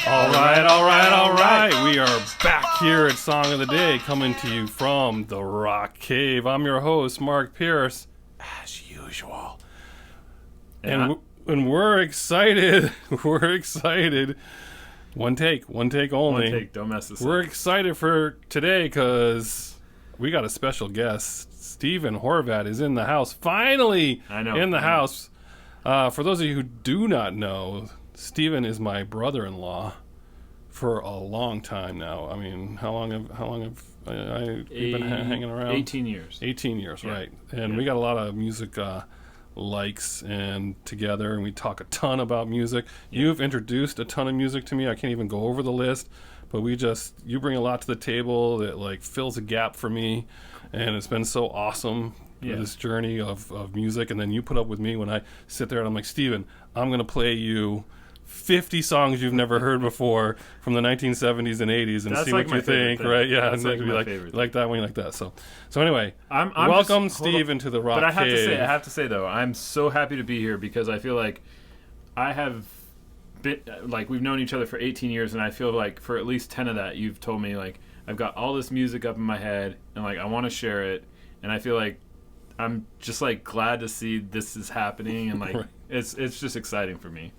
All right. We are back here at Song of the Day, coming to you from the Rock Cave. I'm your host, Mark Pierce, as usual. And we're excited. We're excited. One take only. One take, don't mess this up. We're excited for today because we got a special guest. Stephen Horvat is in the house. Finally in the house. For those of you who do not know, Stephen is my brother-in-law for a long time now. I mean, how long have I been hanging around? 18 years. 18 years, yeah. Right. And we got a lot of music likes and together, and we talk a ton about music. Yeah. You've introduced a ton of music to me. I can't even go over the list, but you bring a lot to the table that like fills a gap for me, and it's been so awesome. This journey of music, and then you put up with me when I sit there and I'm like, Steven, I'm going to play you 50 songs you've never heard before from the 1970s and 80s and that's see like what you think, thing. right? Yeah, that's and like my like, favorite like that one, like that. So anyway, I'm welcome Steve into the Rock But I Cave. have to say though, I'm so happy to be here because I feel like I have been, like we've known each other for 18 years, and I feel like for at least 10 of that you've told me like I've got all this music up in my head and like I want to share it, and I feel like I'm just like glad to see this is happening, and like right. it's just exciting for me.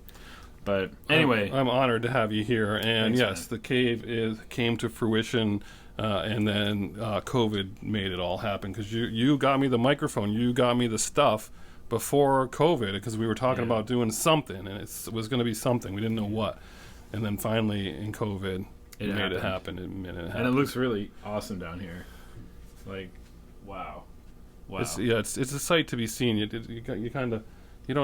But anyway, I'm honored to have you here, and thanks, yes, man. the cave came to fruition, and then COVID made it all happen because you got me the microphone, you got me the stuff before COVID because we were talking about doing something, and it was going to be something we didn't know what, and then finally in COVID it made it happen. And it looks really awesome down here, like wow. Wow. It's a sight to be seen. You kind of, you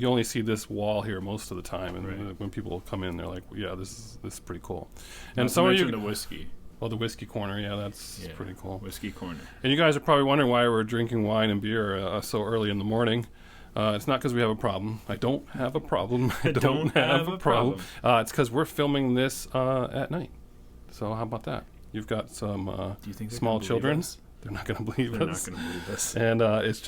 only see this wall here most of the time, and right. When people come in, they're like, yeah, this is pretty cool. And some of you the whiskey. Oh, the whiskey corner, that's pretty cool. Whiskey corner. And you guys are probably wondering why we're drinking wine and beer so early in the morning. It's not because we have a problem. I don't have a problem. I don't have a problem. It's because we're filming this at night. So how about that? You've got some Do you think small children. They're not going to believe us. They're not going to believe us. And it's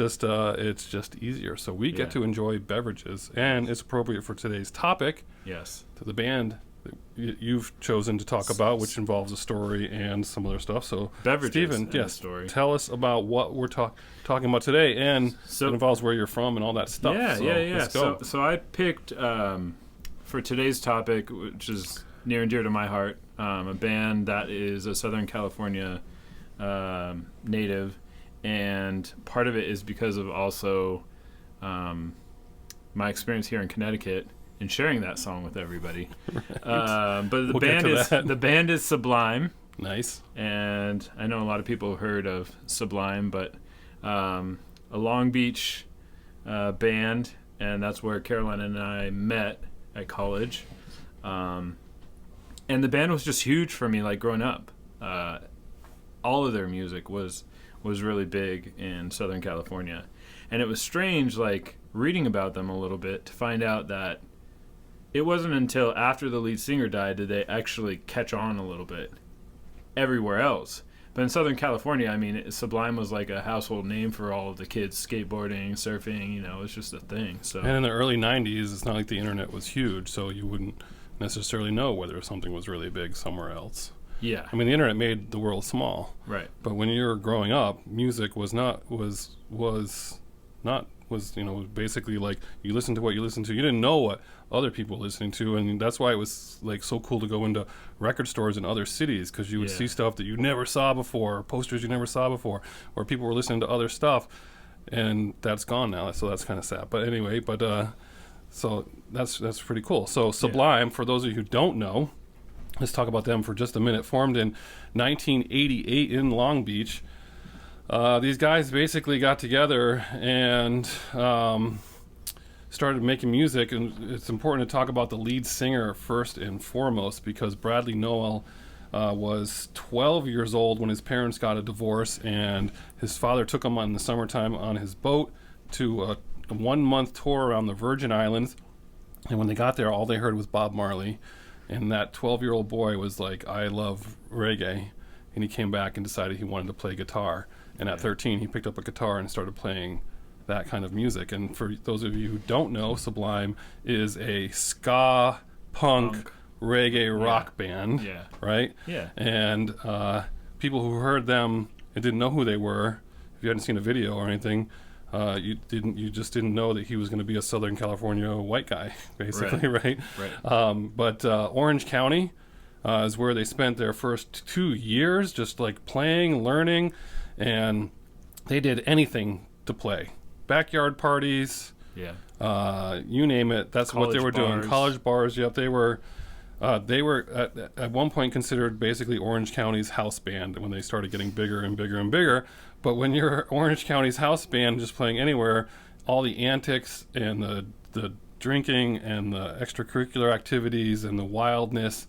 just easier. So we get to enjoy beverages, and it's appropriate for today's topic. Yes. To the band that you've chosen to talk about, which involves a story and some other stuff. So beverages, Stephen, yes, story. Tell us about what we're talking about today, and it involves where you're from and all that stuff. Yeah. Let's go. So I picked for today's topic, which is near and dear to my heart, a band that is a Southern California native, and part of it is because of also my experience here in Connecticut and sharing that song with everybody. Right. But the band is Sublime. Nice. And I know a lot of people have heard of Sublime, but a Long Beach band, and that's where Caroline and I met at college. And the band was just huge for me, like growing up. All of their music was really big in Southern California, and it was strange, like reading about them a little bit, to find out that it wasn't until after the lead singer died did they actually catch on a little bit everywhere else. But in Southern California, I mean, Sublime was like a household name for all of the kids skateboarding, surfing. It's just a thing. So and in the early '90s, it's not like the internet was huge, so you wouldn't necessarily know whether something was really big somewhere else. Yeah. I mean, the internet made the world small. Right. But when you were growing up, music was basically like you listened to what you listened to. You didn't know what other people were listening to, and that's why it was like so cool to go into record stores in other cities, because you would see stuff that you never saw before, posters you never saw before, or people were listening to other stuff, and that's gone now. So that's kind of sad. But anyway, so that's pretty cool. So Sublime, for those of you who don't know, let's talk about them for just a minute. Formed in 1988 in Long Beach. These guys basically got together and started making music, and it's important to talk about the lead singer first and foremost, because Bradley Noel was 12 years old when his parents got a divorce, and his father took him in the summertime on his boat to a 1-month tour around the Virgin Islands, and when they got there, all they heard was Bob Marley. And that 12-year-old boy was like, I love reggae. And he came back and decided he wanted to play guitar. And at 13, he picked up a guitar and started playing that kind of music. And for those of you who don't know, Sublime is a ska punk reggae rock band, Yeah. right? Yeah. And people who heard them and didn't know who they were, if you hadn't seen a video or anything, you just didn't know that he was going to be a Southern California white guy, basically, right? But Orange County is where they spent their first 2 years, just like playing, learning, and they did anything to play. Backyard parties, you name it. That's what they were doing. College bars. Yep, they were at one point considered basically Orange County's house band when they started getting bigger and bigger and bigger. But when you're Orange County's house band just playing anywhere, all the antics and the drinking and the extracurricular activities and the wildness,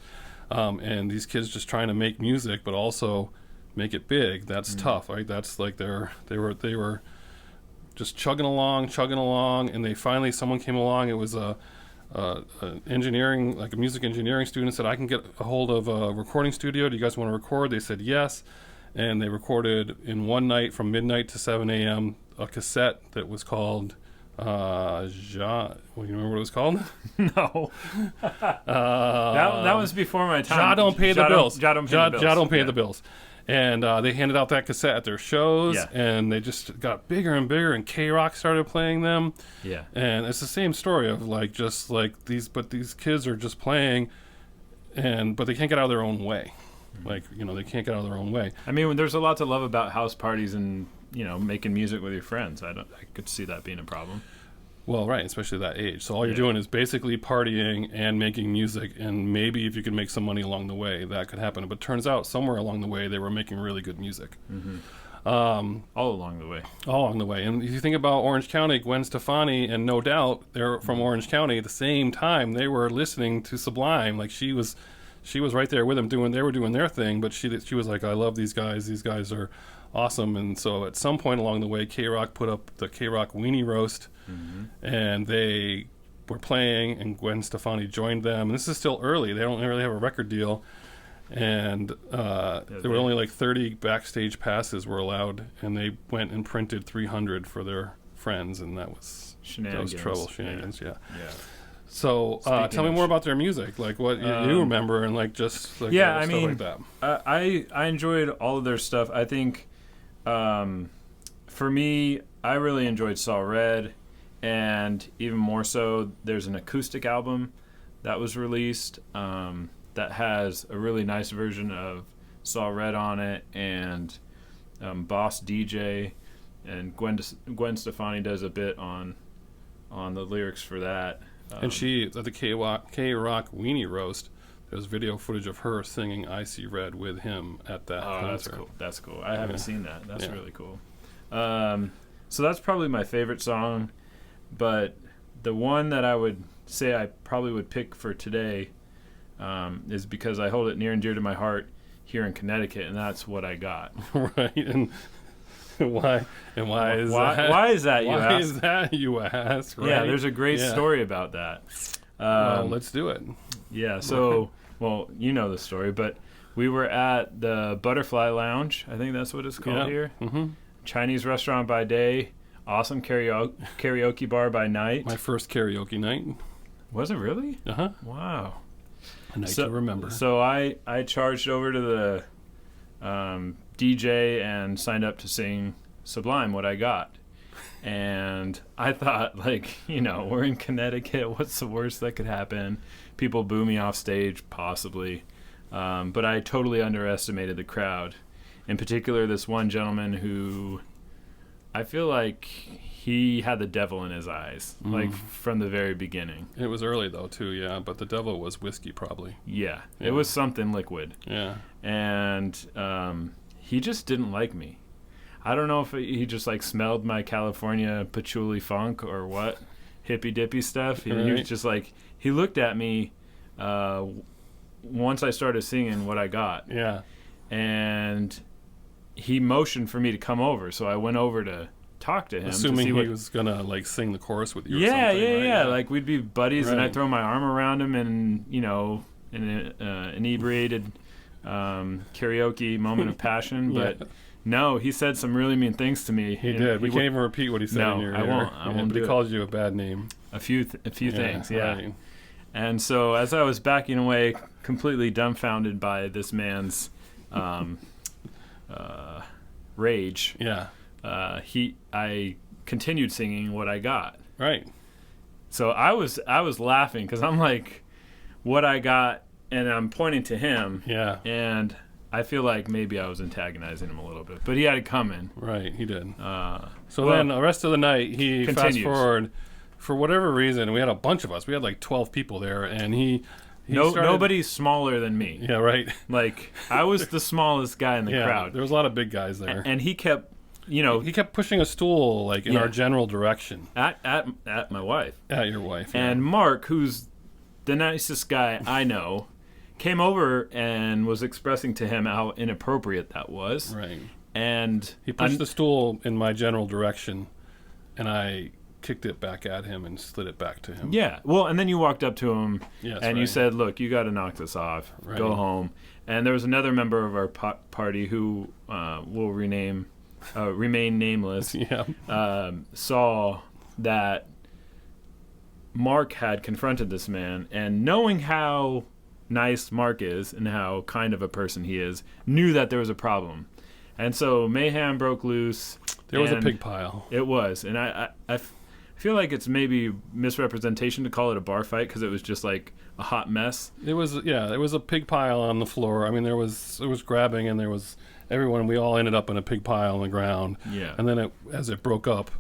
and these kids just trying to make music but also make it big, that's tough, right? That's like they were just chugging along, and they finally, someone came along. It was a engineering, like a music engineering student, said, I can get a hold of a recording studio. Do you guys want to record? They said yes. And they recorded in one night from midnight to 7 a.m. a cassette that was called well, you remember what it was called? No. That was before my time. Ja Don't Pay the Bills. Ja Don't Pay the Bills. And they handed out that cassette at their shows, and they just got bigger and bigger, and K-Rock started playing them. Yeah. And it's the same story of like, just like these kids are just playing, but they can't get out of their own way. Like, they can't get out of their own way. I mean, there's a lot to love about house parties and, making music with your friends. I could see that being a problem. Well, right, especially that age. So all you're doing is basically partying and making music, and maybe if you can make some money along the way, that could happen. But it turns out somewhere along the way, they were making really good music. All along the way. All along the way. And if you think about Orange County, Gwen Stefani and No Doubt, they're from Orange County. At the same time, they were listening to Sublime. Like, she was right there with them. They were doing their thing, but she was like, I love these guys. These guys are awesome. And so at some point along the way, K-Rock put up the K-Rock Weenie Roast, and they were playing, and Gwen Stefani joined them. And this is still early. They don't really have a record deal. And there were only like 30 backstage passes were allowed, and they went and printed 300 for their friends, and that was trouble. Shenanigans. Yeah. So tell me more about their music, like what you remember, and like just like stuff like that. I enjoyed all of their stuff. I think for me, I really enjoyed Saw Red, and even more so, there's an acoustic album that was released that has a really nice version of Saw Red on it, and Boss DJ, and Gwen Stefani does a bit on the lyrics for that. And she, at the K-Rock Weenie Roast, there's video footage of her singing I See Red with him at that concert. That's cool. I haven't seen that. That's really cool. So that's probably my favorite song, but the one that I would say I probably would pick for today is because I hold it near and dear to my heart here in Connecticut, and that's What I Got. Right, and why is that? Why is that, you ask? Why is that, you ask, right? Yeah, there's a great story about that. Well, let's do it. Yeah, so, well, you know the story, but we were at the Butterfly Lounge, I think that's what it's called here. Chinese restaurant by day, awesome karaoke bar by night. My first karaoke night. Was it really? Uh-huh. Wow. A night to remember. So I charged over to the DJ and signed up to sing Sublime, What I Got. And I thought, like, we're in Connecticut. What's the worst that could happen? People boo me off stage, possibly. But I totally underestimated the crowd. In particular, this one gentleman who I feel like he had the devil in his eyes, like from the very beginning. It was early, though, too, yeah. But the devil was whiskey, probably. Yeah. It was something liquid. Yeah. And he just didn't like me. I don't know if he just like smelled my California patchouli funk or what, hippy dippy stuff. He was just like, he looked at me once I started singing What I Got. Yeah. And he motioned for me to come over, so I went over to talk to him. Assuming he was gonna like sing the chorus with you. Or something, right? Yeah. Like we'd be buddies, and I'd throw my arm around him, and in an inebriated karaoke moment of passion, but. No, he said some really mean things to me. He did. We can't even repeat what he said in your ear. I won't But he called you a bad name. A few things, yeah. And so as I was backing away, completely dumbfounded by this man's rage, Yeah. I continued singing What I Got. Right. So I was laughing because I'm like, What I Got, and I'm pointing to him. Yeah. And I feel like maybe I was antagonizing him a little bit, but he had it coming. Right, he did. So well, then the rest of the night, he continues. fast forward, for whatever reason, we had a bunch of us. We had like 12 people there, and he started, nobody's smaller than me. Yeah, right. Like, I was the smallest guy in the crowd. There was a lot of big guys there. And he kept, he kept pushing a stool like in our general direction. At my wife. At your wife. And Mark, who's the nicest guy I know, came over and was expressing to him how inappropriate that was. Right. And he pushed the stool in my general direction, and I kicked it back at him and slid it back to him. Yeah. Well, and then you walked up to him and you right. said, "Look, you got to knock this off. Right. Go home." And there was another member of our party who will remain nameless. Yeah. Saw that Mark had confronted this man, and knowing how nice Mark is and how kind of a person he is, knew that there was a problem. And so mayhem broke loose. There was a pig pile. It was. And I feel like it's maybe misrepresentation to call it a bar fight because it was just like a hot mess. It was, there was a pig pile on the floor. I mean, it was grabbing, and there was everyone. We all ended up in a pig pile on the ground. Yeah. And then as it broke up,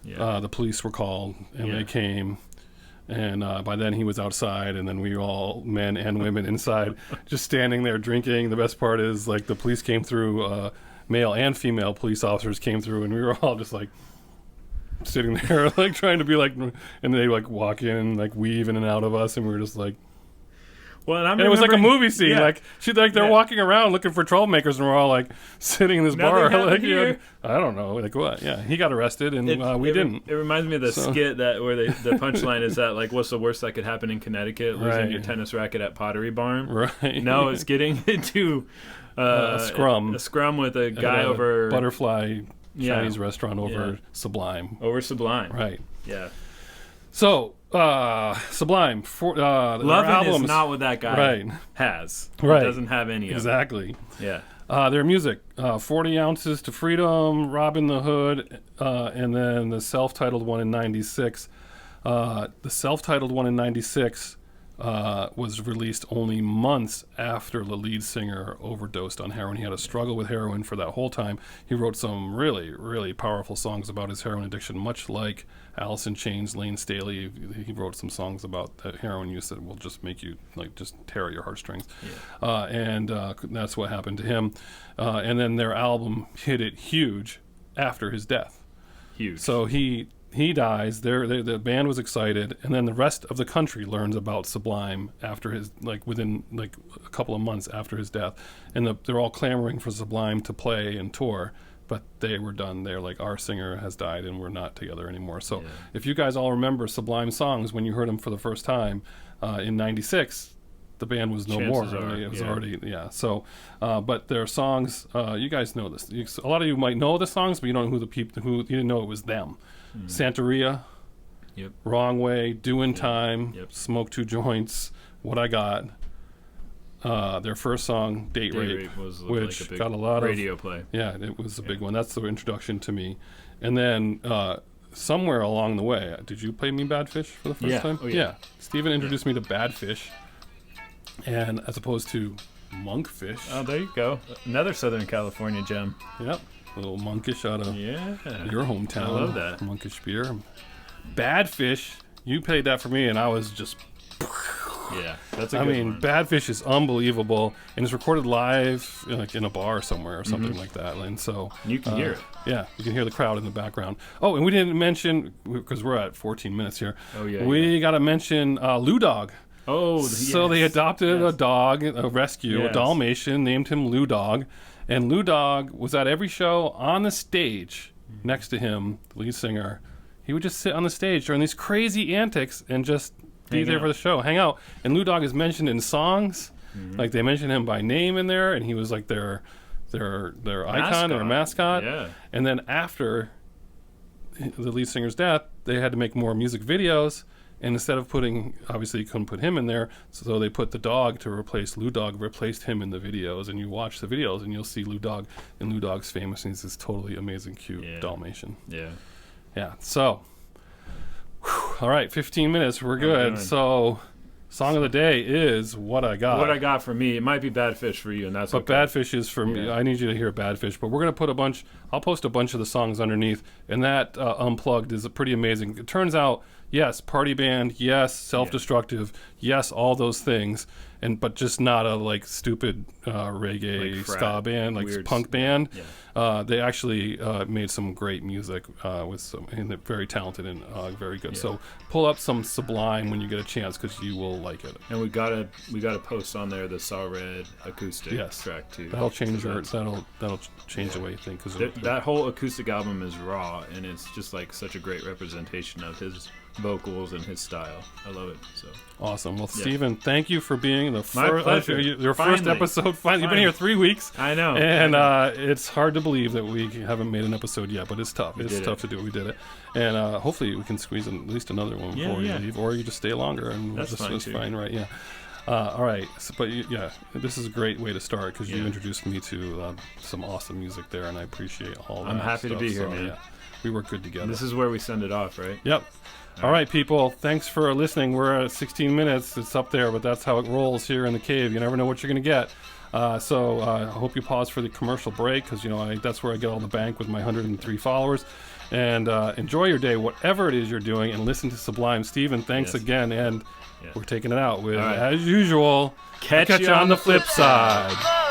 the police were called, and they came. And by then he was outside, and then we were all, men and women, inside, just standing there drinking. The best part is, like, the police came through, male and female police officers came through, and we were all just, like, sitting there, like, trying to be, like, and they, like, walk in and, like, weave in and out of us, and we were just, like... Well, and it was like a movie scene. Yeah. Like they're walking around looking for troublemakers, and we're all like sitting in this bar. Like, I don't know, like what? Yeah, he got arrested, and we didn't. It reminds me of the skit where the punchline is that, like, what's the worst that could happen in Connecticut? Losing your tennis racket at Pottery Barn. Right. No, it's getting into a scrum. A scrum with a guy over Butterfly Chinese restaurant over Sublime. Over Sublime. Right. Yeah. So. Sublime. Lovin' is not what that guy has. Right. He doesn't have any exactly. of it. Yeah. Their music, 40 Ounces to Freedom, Robin the Hood, and then the self-titled one in 96. The self-titled one in 96 was released only months after the lead singer overdosed on heroin. He had a struggle with heroin for that whole time. He wrote some really, really powerful songs about his heroin addiction, much like Alice in Chains, Lane Staley. He wrote some songs about the heroin use that will just make you, like, just tear at your heartstrings. Yeah. And that's what happened to him. And then their album hit it huge after his death. Huge. So he dies. The band was excited, and then the rest of the country learns about Sublime after his, like, within like a couple of months after his death, and they're all clamoring for Sublime to play and tour. But they were done. They're like, our singer has died, and we're not together anymore. So if you guys all remember Sublime songs when you heard them for the first time in '96, the band was no more. It was already So, but their songs, you guys know this. A lot of you might know the songs, but you don't know who the people who you didn't know it was them. Santeria, Wrong Way, Doing Time, Smoke Two Joints, What I Got. Their first song, Date Rape, was which like a big got a lot radio of play. Yeah, it was a big one. That's the introduction to me. And then somewhere along the way, did you play me Bad Fish for the first time? Oh, yeah. Steven introduced me to Bad Fish, and as opposed to Monkfish. Oh, there you go. Another Southern California gem. Yep. A little monkish out of your hometown. I love that. Monkish beer. Bad Fish, you played that for me, and I was just... Yeah, that's a good one. Bad Fish is unbelievable, and it's recorded live, like in a bar somewhere or something like that. And so you can hear it. Yeah, you can hear the crowd in the background. Oh, and we didn't mention, because we're at 14 minutes here. Oh yeah. We got to mention Lou Dog. Oh, so they adopted a dog, a rescue, a Dalmatian, named him Lou Dog, and Lou Dog was at every show on the stage next to him, the lead singer. He would just sit on the stage during these crazy antics and just be there for the show, hang out. And Lou Dog is mentioned in songs, like they mention him by name in there, and he was like their icon, their mascot. Yeah. And then after the lead singer's death, they had to make more music videos, And instead of obviously you couldn't put him in there, so they put the dog to replace Lou Dog, replaced him in the videos, and you watch the videos and you'll see Lou Dog, and Lou Dog's famous, and he's this totally amazing, cute Dalmatian. Yeah. So, all right, 15 minutes, we're good. So, song of the day is What I Got. What I Got for me. It might be Bad Fish for you, and that's But Bad Fish is for me. I need you to hear Bad Fish. But we're going to put I'll post a bunch of the songs underneath. And that Unplugged is pretty amazing. It turns out, yes, party band, yes, self-destructive, yes, all those things. But just not a like stupid reggae like ska band, like weird punk band. They actually made some great music and they're very talented and very good. So pull up some Sublime when you get a chance, because you will like it. And we gotta post on there the Saw Red acoustic track too. That'll change that'll change the way you think. Cause that whole acoustic album is raw, and it's just like such a great representation of his vocals and his style. I love it. So awesome. Well, Stephen, thank you for being your Finally. first episode. Finally, you've been here 3 weeks. I know. And it's hard to believe that we haven't made an episode yet, but it's tough. It's tough to do. We did it, and hopefully we can squeeze in at least another one before you leave, or you just stay longer, and that's fine, right? Yeah. All right, but this is a great way to start, because you introduced me to some awesome music there, and I appreciate all that. I'm happy to be here, man. Yeah, we work good together. This is where we send it off, right? Yep. All right, people. Thanks for listening. We're at 16 minutes. It's up there, but that's how it rolls here in the cave. You never know what you're going to get. So I hope you pause for the commercial break, because that's where I get all the bank with my 103 followers. And enjoy your day, whatever it is you're doing, and listen to Sublime. Stephen, thanks again, and we're taking it out with, as usual, catch you on the flip side.